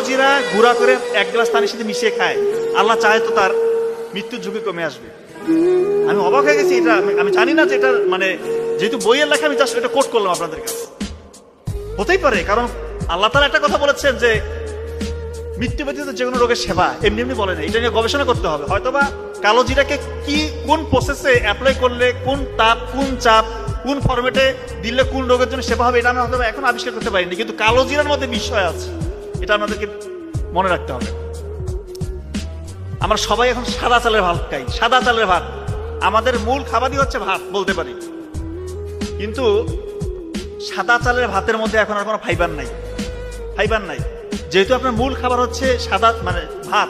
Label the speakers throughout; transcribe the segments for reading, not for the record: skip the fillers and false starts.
Speaker 1: জিরা গুঁড়া করে এক গ্লাস পানির সাথে মিশিয়ে খায়, আল্লাহ চায় তো তার মৃত্যুর ঝুঁকি কমে আসবে। আমি অবাক হয়ে গেছি, এটা আমি জানি না যে এটা মানে যেহেতু বইয়ের লেখা আমি জাস্ট এটা কোট করলাম আপনাদের কাছে। হতেই পারে, কারণ আল্লাহ তাআলা একটা কথা বলেছেন যে মৃত্যু ব্যতীত যে কোনো রোগের সেবা এমনি এমনি বলে না, এটা নিয়ে গবেষণা করতে হবে। হয়তোবা কালো জিরাকে কি কোন প্রসেসে অ্যাপ্লাই করলে কোন তাপ কোন চাপ কোন ফরম্যাটে দিলে কোন রোগের জন্য সেবা হবে এটা আমি হয়তো এখন আবিষ্কার করতে পারিনি, কিন্তু কালো জিরার মধ্যে বিষয় আছে, এটা আমাদেরকে মনে রাখতে হবে। আমরা সবাই এখন সাদা চালের ভাত খাই, সাদা চালের ভাত আমাদের মূল খাবারই হচ্ছে ভাত বলতে পারি, কিন্তু সাদা চালের ভাতের মধ্যে এখন আর কোনো ফাইবার নাই, ফাইবার নাই। যেহেতু আপনার মূল খাবার হচ্ছে সাদা মানে ভাত,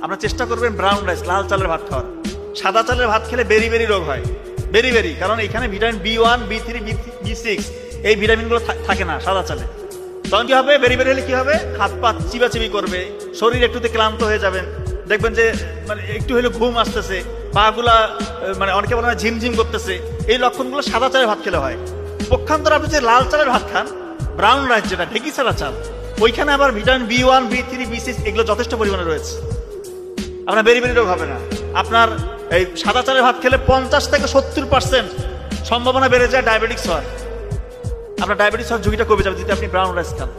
Speaker 1: আপনার চেষ্টা করবেন ব্রাউন রাইস লাল চালের ভাত খাওয়ার। সাদা চালের ভাত খেলে বেরি বেরি রোগ হয়, বেরি বেরি, কারণ এখানে ভিটামিন B1 B3 B6 এই ভিটামিনগুলো থাকে না সাদা চালে। তখন কি হবে, বেরি বেরি হলে কি হবে, হাত পা চিবাচিবি করবে, শরীর একটুতে ক্লান্ত হয়ে যাবেন, দেখবেন যে মানে একটু হলে ঘুম আসতেছে, পা গুলা মানে অনেকে বলে ঝিমঝিম করতেছে, এই লক্ষণগুলো সাদা চালের ভাত খেলে হয়। পক্ষান্তরে আপনি যে লাল চালের ভাত খান, ব্রাউন রাইস যেটা ঢেকি ছাড়া চাল, ওইখানে আবার ভিটামিন B1 B3 B6 এগুলো যথেষ্ট পরিমাণে রয়েছে, আপনার বেরি বেরি রোগ হবে না। আপনার এই সাদা চালের ভাত খেলে 50 থেকে 70% সম্ভাবনা বেড়ে যায় ডায়াবেটিস হওয়ার। আপনার ডায়াবেটিস হওয়ার ঝুঁকিটা কমে যাবে যদি আপনি ব্রাউন রাইস খান।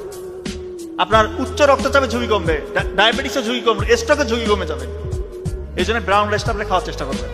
Speaker 1: আপনার উচ্চ রক্তচাপের ঝুঁকি কমবে, ডায়াবেটিসের ঝুঁকি কমবে, স্ট্রোকের ঝুঁকি কমে যাবে। এই জন্য ব্রাউন রাইসটা আপনি খাওয়ার চেষ্টা করবেন।